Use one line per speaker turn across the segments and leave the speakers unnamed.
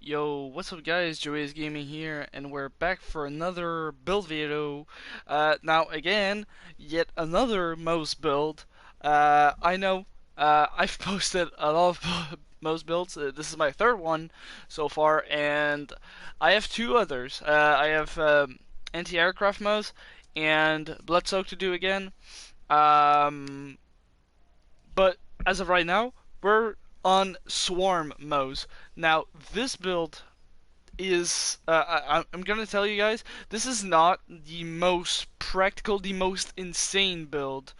Yo, what's up guys, Joey's Gaming here, and we're back for another build video. Now again, yet another MOZE build. I know, I've posted a lot of MOZE builds. This is my third one so far, and I have two others. I have anti-aircraft MOZE and Blood Soak to do again. Um, but as of right now, we're on Swarm MOZE. Now, this build is I'm gonna tell you guys, this is not the most practical, the most insane build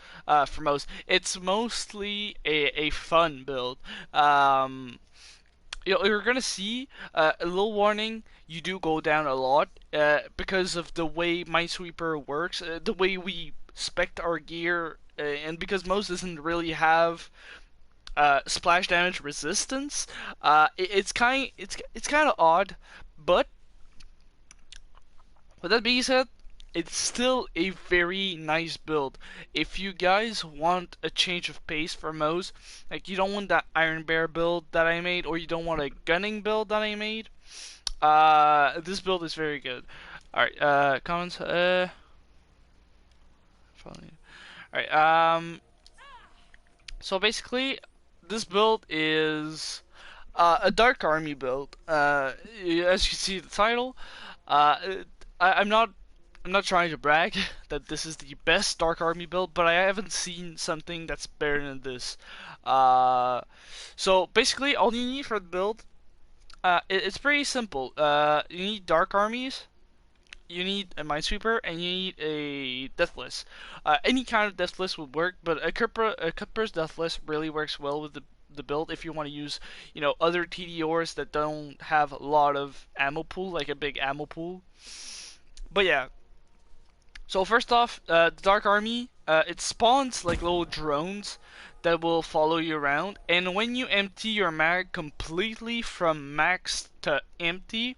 for most. It's mostly a fun build. You're gonna see a little warning. You do go down a lot because of the way Minesweeper works, the way we spec our gear, and because most doesn't really have splash damage resistance. It's kind of odd, but with that being said, it's still a very nice build. If you guys want a change of pace for MOZE, like you don't want that Iron Bear build that I made, or you don't want a gunning build that I made, this build is very good. Alright, comments, alright, so basically, this build is a Dark Army build. As you see the title, I'm not trying to brag that this is the best Dark Army build, but I haven't seen something that's better than this. So basically, all you need for the build, it's pretty simple. You need Dark Armies, you need a Minesweeper, and you need a Deathless. Any kind of Deathless would work, but a Cutpurse Deathless really works well with the build if you want to use, other TDORs that don't have a lot of ammo pool, like a big ammo pool. But yeah. So first off, the Dark Army, it spawns like little drones that will follow you around, and when you empty your mag completely from max to empty,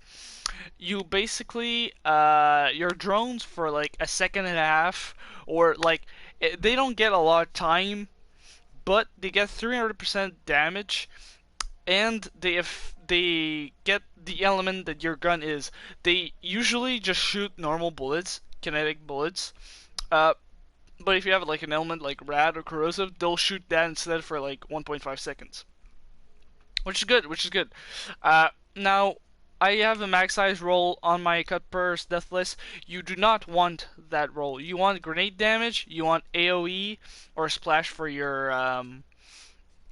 you basically your drones for like a second and a half, or like they don't get a lot of time, but they get 300% damage, and they get the element that your gun is. They usually just shoot normal bullets, kinetic bullets. Uh, but if you have like an element like rad or corrosive, they'll shoot that instead for like 1.5 seconds, which is good. Now I have a max size roll on my Cutpurse Deathless. You do not want that roll. You want grenade damage. You want AOE or splash for your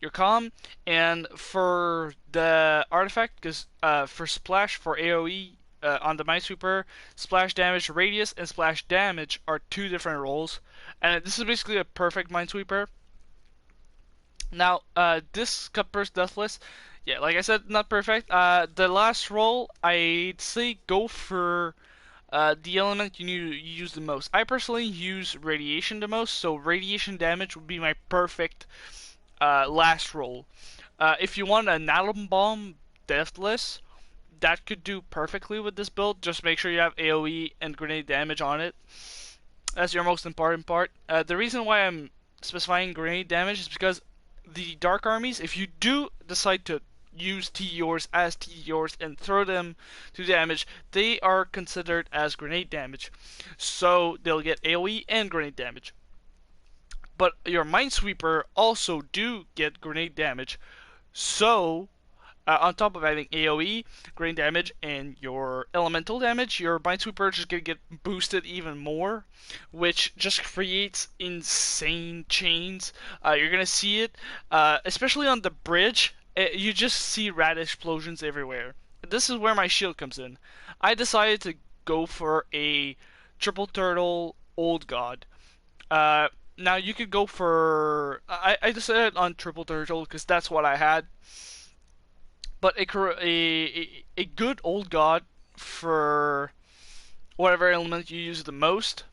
comm, and for the artifact, because for splash for AOE on the Minesweeper, splash damage radius and splash damage are two different rolls, and this is basically a perfect Minesweeper. Now, this Cutpurse Deathless, yeah, like I said, not perfect. The last roll, I'd say go for the element you use the most. I personally use radiation the most, so radiation damage would be my perfect last roll. If you want an atom bomb deathless, that could do perfectly with this build. Just make sure you have AoE and grenade damage on it. That's your most important part. The reason why I'm specifying grenade damage is because the Dark Armies, if you do decide to use TDORs as TDORs and throw them to damage, they are considered as grenade damage. So they'll get AoE and grenade damage. But your Minesweeper also do get grenade damage. So, on top of having AoE, grenade damage, and your elemental damage, your Minesweeper is just gonna get boosted even more, which just creates insane chains. You're gonna see it, especially on the bridge. You just see rad explosions everywhere. This is where my shield comes in. I decided to go for a triple turtle old god. Now you could go for I decided on triple turtle because that's what I had. But a good old god for whatever element you use the most,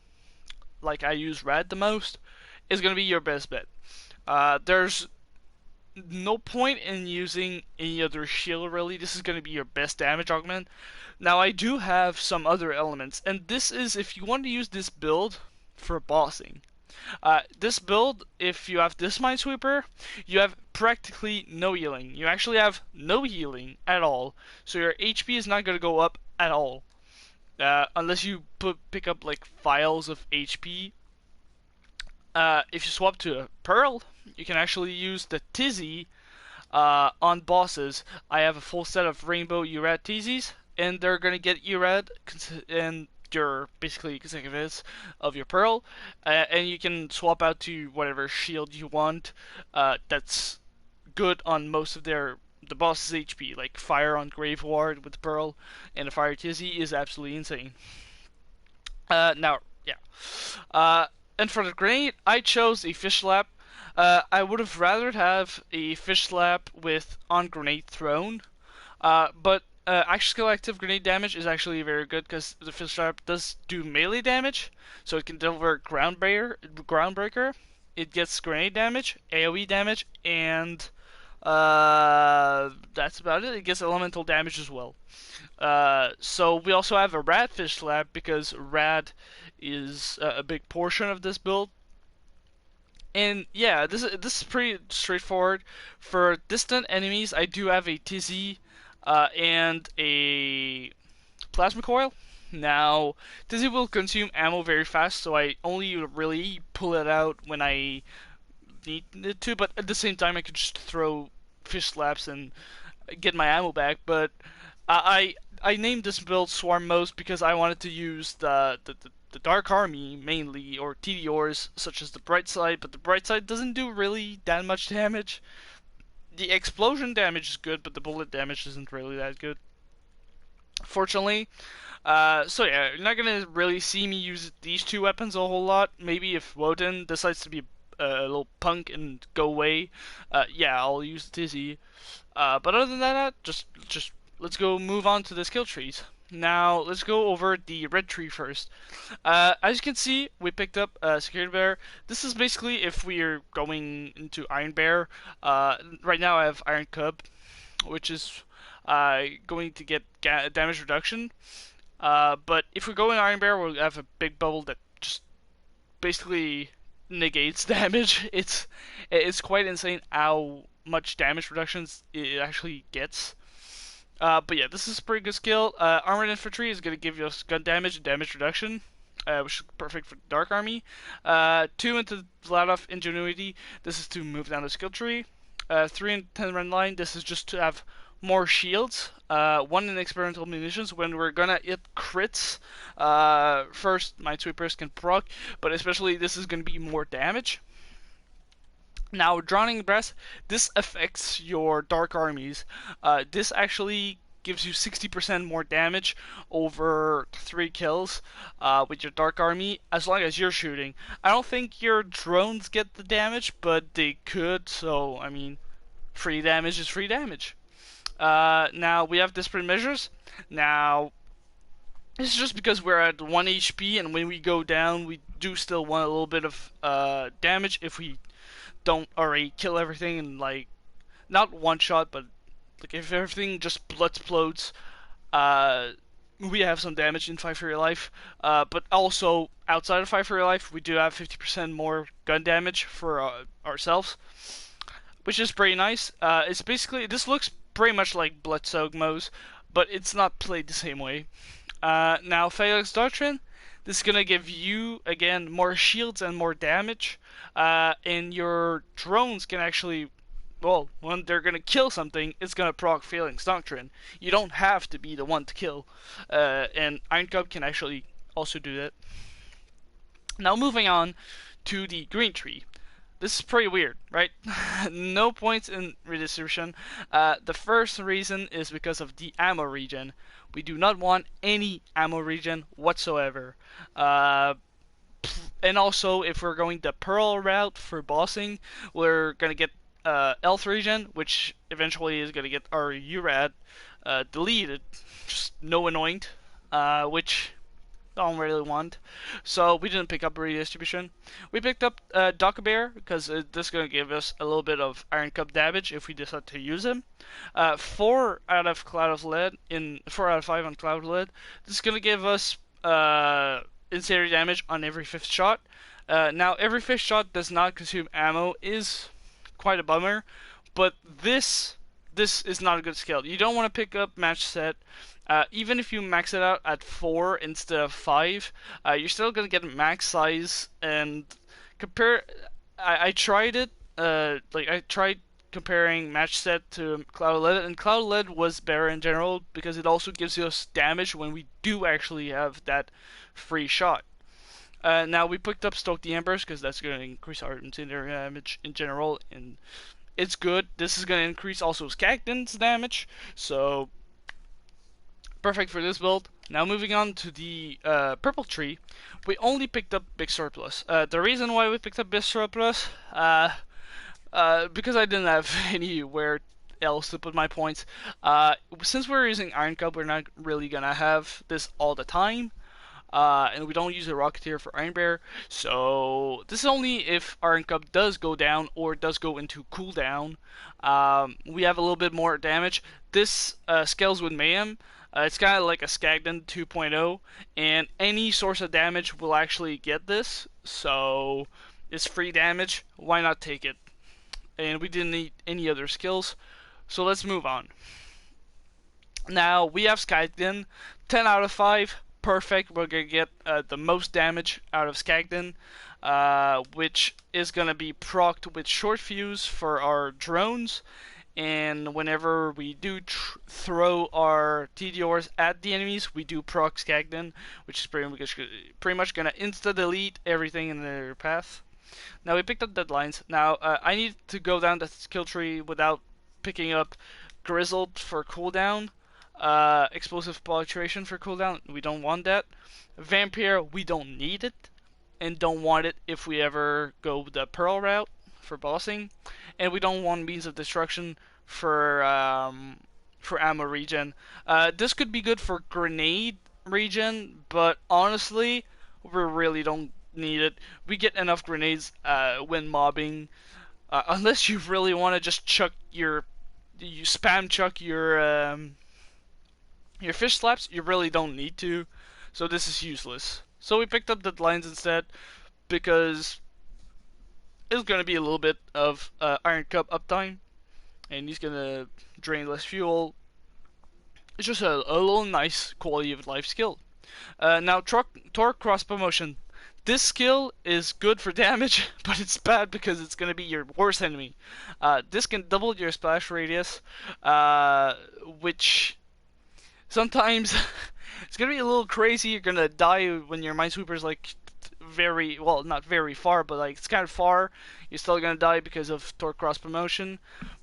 like I use red the most, is gonna be your best bet. There's no point in using any other shield really. This is gonna be your best damage augment. Now I do have some other elements, and this is if you want to use this build for bossing. This build, if you have this Minesweeper, you have practically no healing. You actually have no healing at all, so your HP is not going to go up at all. Unless you pick up like vials of HP. If you swap to a Pearl, you can actually use the Tizzy on bosses. I have a full set of Rainbow Urad Tizzies, and they're gonna get Urad and your basically consecutive hits of your Pearl, and you can swap out to whatever shield you want. That's good on most of the boss's HP, like Fire on Grave Ward with the Pearl, and the Fire Tizzy is absolutely insane. Now, yeah. And for the grenade, I chose a fish slap. I would have rather have a fish slap with on grenade thrown, but action skill active grenade damage is actually very good because the fish slap does do melee damage, so it can deliver groundbreaker. It gets grenade damage, AoE damage, and that's about it. It gets elemental damage as well. So we also have a Radfish slab because Rad is a big portion of this build. And yeah, this is pretty straightforward. For distant enemies, I do have a Tizzy and a Plasma Coil. Now, Tizzy will consume ammo very fast, so I only really pull it out when I need it to, but at the same time I could just throw fish slaps and get my ammo back. But I named this build S.W.A.R.M MOZE because I wanted to use the Dark Army mainly, or TDRs such as the Bright Side, but the Bright Side doesn't do really that much damage. The explosion damage is good, but the bullet damage isn't really that good, fortunately. So yeah, you're not gonna really see me use these two weapons a whole lot. Maybe if Woden decides to be a little punk and go away, yeah, I'll use the Tizzy. But other than that, just let's go move on to the skill trees. Now let's go over the red tree first. As you can see, we picked up Security Bear. This is basically if we're going into Iron Bear. Right now I have Iron Cub, which is going to get damage reduction. But if we go in Iron Bear, we'll have a big bubble that just basically negates damage. It's quite insane how much damage reductions it actually gets. But yeah, this is a pretty good skill. Armored Infantry is going to give you gun damage and damage reduction, which is perfect for Dark Army. 2 into Vladoff Ingenuity, this is to move down the skill tree. 3 in 10 run line, this is just to have more shields. 1 in experimental munitions when we're gonna hit crits. First, Minesweepers can proc, but especially this is gonna be more damage. Now, Drowning Breath, this affects your Dark Armies. This actually gives you 60% more damage over 3 kills with your Dark Army, as long as you're shooting. I don't think your drones get the damage, but they could, so, I mean, free damage is free damage. Now, we have Disparate Measures. Now, this is just because we're at 1 HP, and when we go down, we do still want a little bit of damage if we don't already kill everything and like not one shot, but like if everything just blood explodes, we have some damage in Fight for Your Life. But also outside of Fight for Your Life, we do have 50% more gun damage for ourselves, which is pretty nice. It's basically, this looks pretty much like Blood-Soaked MOZE, but it's not played the same way. Now, Felix Doctrine. This is going to give you, again, more shields and more damage. And your drones can actually, well, when they're going to kill something, it's going to proc Phalanx Doctrine. You don't have to be the one to kill. And Iron Cub can actually also do that. Now moving on to the green tree. This is pretty weird, right? No points in redistribution. The first reason is because of the ammo regen. We do not want any ammo regen whatsoever. And also, if we're going the Pearl route for bossing, we're going to get health regen, which eventually is going to get our URAD deleted. Just no anoint, which I don't really want. So we didn't pick up redistribution. We picked up Bear because this is going to give us a little bit of Iron Cup damage if we decide to use him. 4 out of Cloud of Lead, 4 out of 5 on Cloud of Lead. This is going to give us incendiary damage on every 5th shot. Now, every 5th shot does not consume ammo is quite a bummer, But this is not a good skill. You don't want to pick up match set. Even if you max it out at 4 instead of 5, you're still gonna get max size and compare. I tried it. I tried comparing match set to Cloud Lead, and Cloud Lead was better in general because it also gives us damage when we do actually have that free shot. Now we picked up Stoke the Embers because that's going to increase our incendiary damage in general, and it's good. This is going to increase also Skagden's damage, so perfect for this build. Now moving on to the purple tree, we only picked up Big Surplus. The reason why we picked up Big Surplus, because I didn't have anywhere else to put my points. Since we're using Iron Cup, we're not really gonna have this all the time. And we don't use a Rocketeer for Iron Bear, so this is only if Iron Cup does go down or does go into cooldown. We have a little bit more damage. This scales with Mayhem. It's kind of like a Skagden 2.0, and any source of damage will actually get this, so it's free damage. Why not take it? And we didn't need any other skills, so let's move on. Now we have Skagden, 10 out of 5. Perfect. We're gonna get the most damage out of Skagden, which is gonna be procced with short fuse for our drones. And whenever we do throw our TDRs at the enemies, we do proc Skagden, which is pretty much gonna insta delete everything in their path. Now we picked up Deadlines. Now I need to go down the skill tree without picking up Grizzled for cooldown. Explosive Penetration for cooldown, we don't want that. Vampire, we don't need it, and don't want it if we ever go the Pearl route for bossing. And we don't want Means of Destruction for ammo regen. This could be good for grenade regen, but honestly, we really don't need it. We get enough grenades when mobbing, unless you really want to just you spam chuck your fish slaps. You really don't need to, so this is useless. So we picked up Deadlines instead because it's going to be a little bit of Iron Cup uptime, and he's going to drain less fuel. It's just a little nice quality of life skill. Now Torque Cross Promotion. This skill is good for damage, but it's bad because it's going to be your worst enemy. This can double your splash radius, which sometimes it's going to be a little crazy. You're going to die when your Minesweeper's like very, well, not very far, but like it's kind of far. You're still going to die because of Torque Cross Promotion,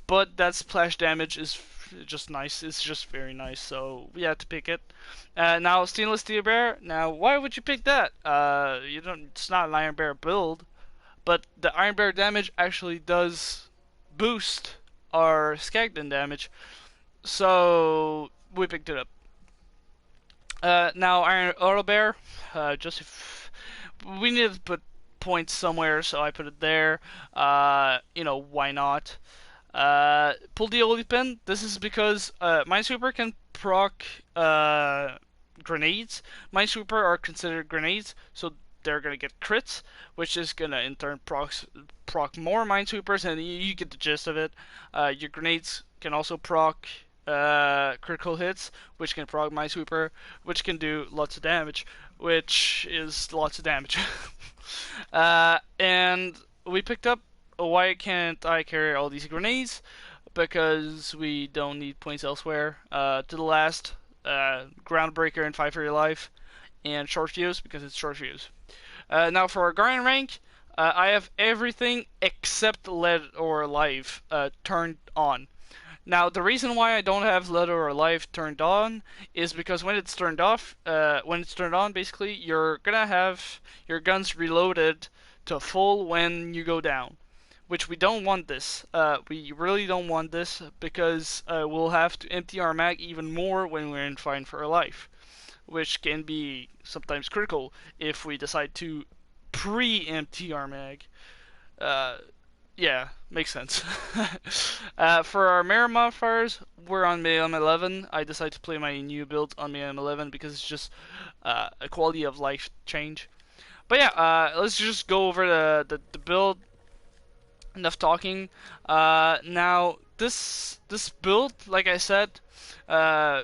but that splash damage is just nice. It's just very nice, so we had to pick it. Now Stainless Steel Bear. Now why would you pick that? It's not an Iron Bear build, but the Iron Bear damage actually does boost our Skagden damage, so we picked it up. Now Iron Auto Bear. Just if we needed to put points somewhere, so I put it there. Why not? Pull the Holy Pin. This is because Minesweeper can proc grenades. Minesweeper are considered grenades, so they're gonna get crits, which is gonna in turn proc more Minesweepers, and you get the gist of it. Your grenades can also proc critical hits, which can proc Minesweeper, which can do lots of damage, which is lots of damage. And we picked up. Why can't I carry all these grenades? Because we don't need points elsewhere. To the last, Groundbreaker and Fight for Your Life, and Short Fuse, because it's Short Fuse. Now for our Guardian rank, I have everything except Lead or Life turned on. Now the reason why I don't have Lead or Life turned on is because when it's turned on, basically you're gonna have your guns reloaded to full when you go down. Which we don't want this. We really don't want this because we'll have to empty our mag even more when we're in Fight for Our Life, which can be sometimes critical if we decide to pre-empty our mag. Yeah, makes sense. For our mirror modifiers, we're on Mayhem 11. I decided to play my new build on Mayhem 11 because it's just a quality of life change. But yeah, let's just go over the build. enough talking. Now this build, like I said, uh,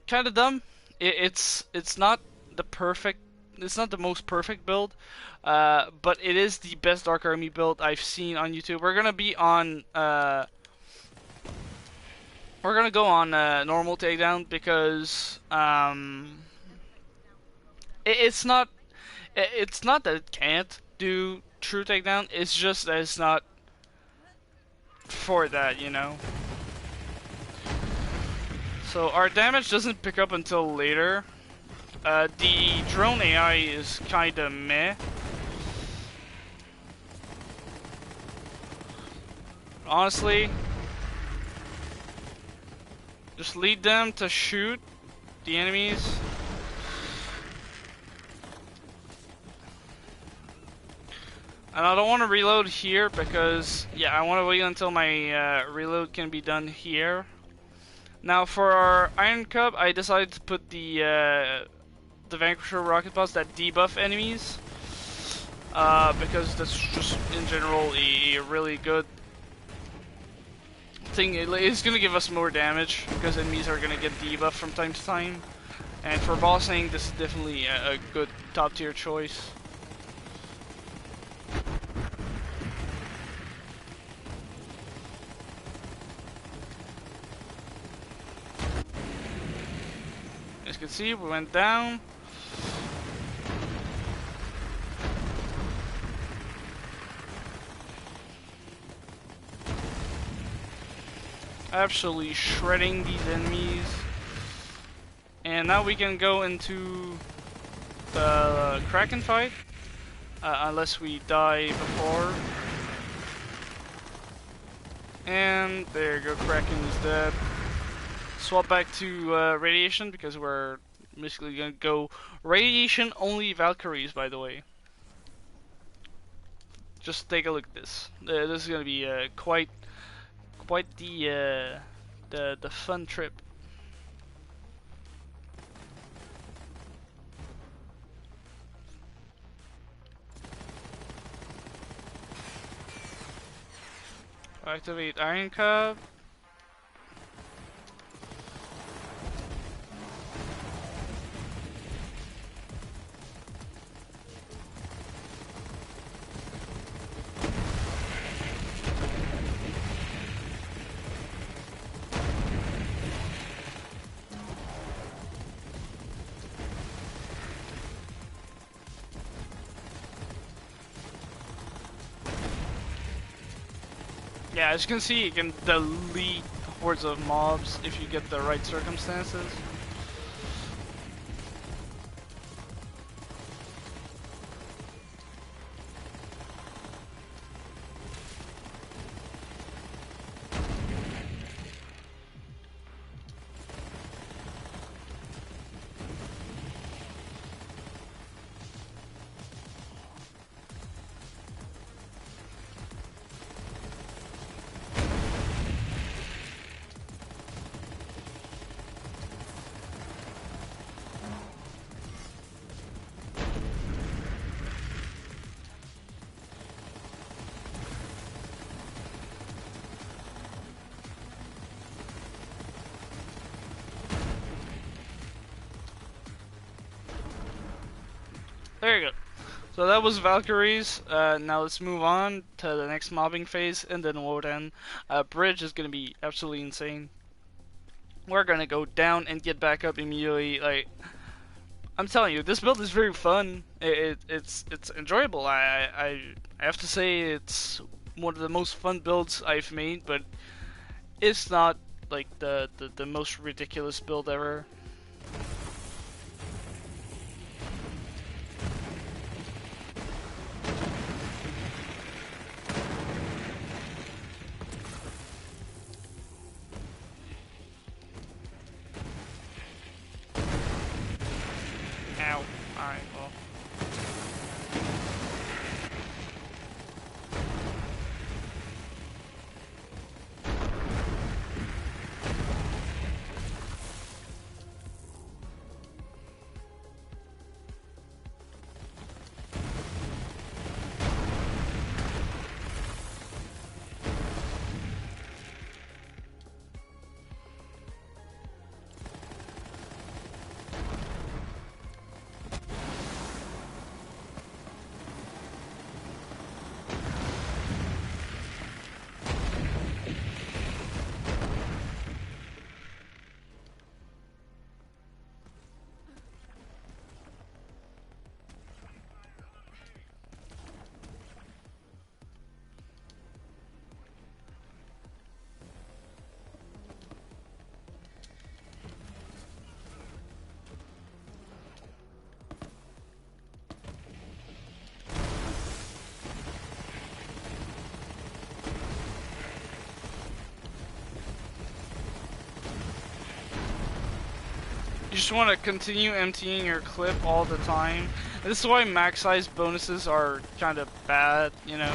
kind of dumb. It's not the perfect. It's not the most perfect build, but it is the best Dark Army build I've seen on YouTube. We're gonna be on. We're gonna go on normal takedown because it's not. It's not that it can't do true takedown. It's just that it's not for that, you know. So our damage doesn't pick up until later. The drone AI is kinda meh. Honestly, just lead them to shoot the enemies. And I don't want to reload here because, yeah, I want to wait until my reload can be done here. Now for our Iron Cup, I decided to put the Vanquisher rocket bots that debuff enemies. Because that's just in general a really good thing. It's gonna give us more damage because enemies are gonna get debuffed from time to time. And for bossing, this is definitely a good top tier choice. As you can see, we went down. Absolutely shredding these enemies. And now we can go into the Kraken fight. Unless we die before. And there you go, Kraken is dead. Swap back to radiation because we're basically gonna go radiation only Valkyries, by the way. Just take a look at this. This is gonna be quite the fun trip. Activate Iron Cup. Yeah, as you can see, you can delete hordes of mobs if you get the right circumstances. There you go. So that was Valkyries. Now let's move on to the next mobbing phase, and then Wodan. Bridge is gonna be absolutely insane. We're gonna go down and get back up immediately. Like, I'm telling you, this build is very fun. It's enjoyable. I have to say it's one of the most fun builds I've made, but it's not like the most ridiculous build ever. Ow. Alright, well. You just want to continue emptying your clip all the time. And this is why max size bonuses are kind of bad, you know,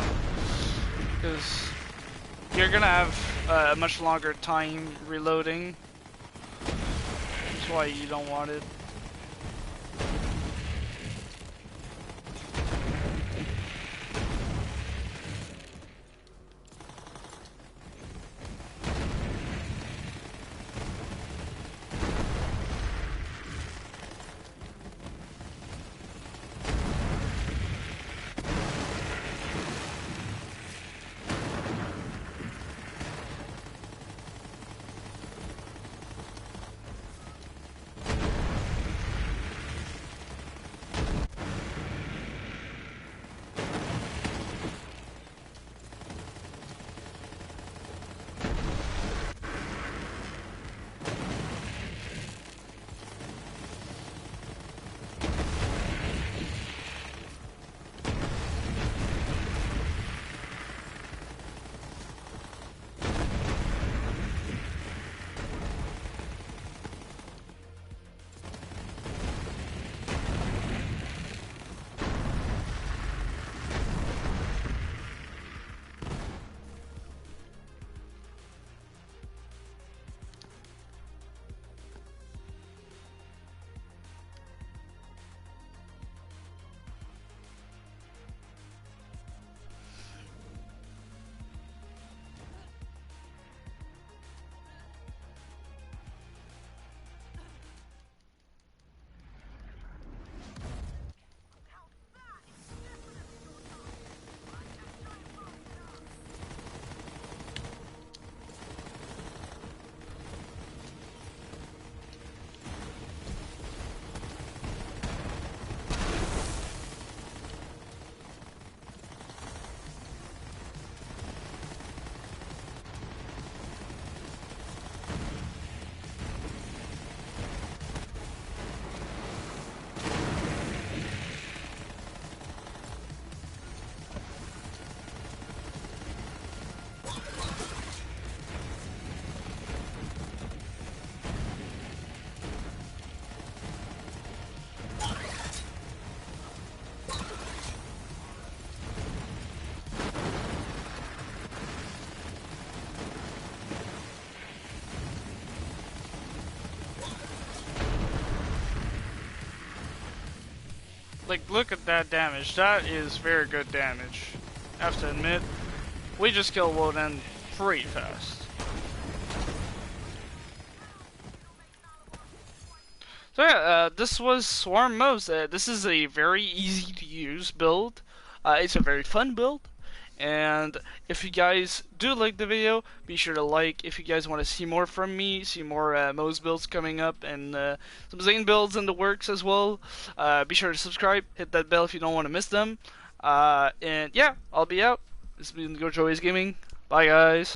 because you're gonna have a much longer time reloading. That's why you don't want it. Like, look at that damage. That is very good damage. I have to admit, we just killed Woden pretty fast. So yeah, this was S.W.A.R.M MOZE. This is a very easy to use build. It's a very fun build. And if you guys do like the video, be sure to like. If you guys want to see more from me, see more MOZE builds coming up, and some Zane builds in the works as well, be sure to subscribe, hit that bell if you don't want to miss them. And yeah, I'll be out. This has been GoJoey's Gaming. Bye guys.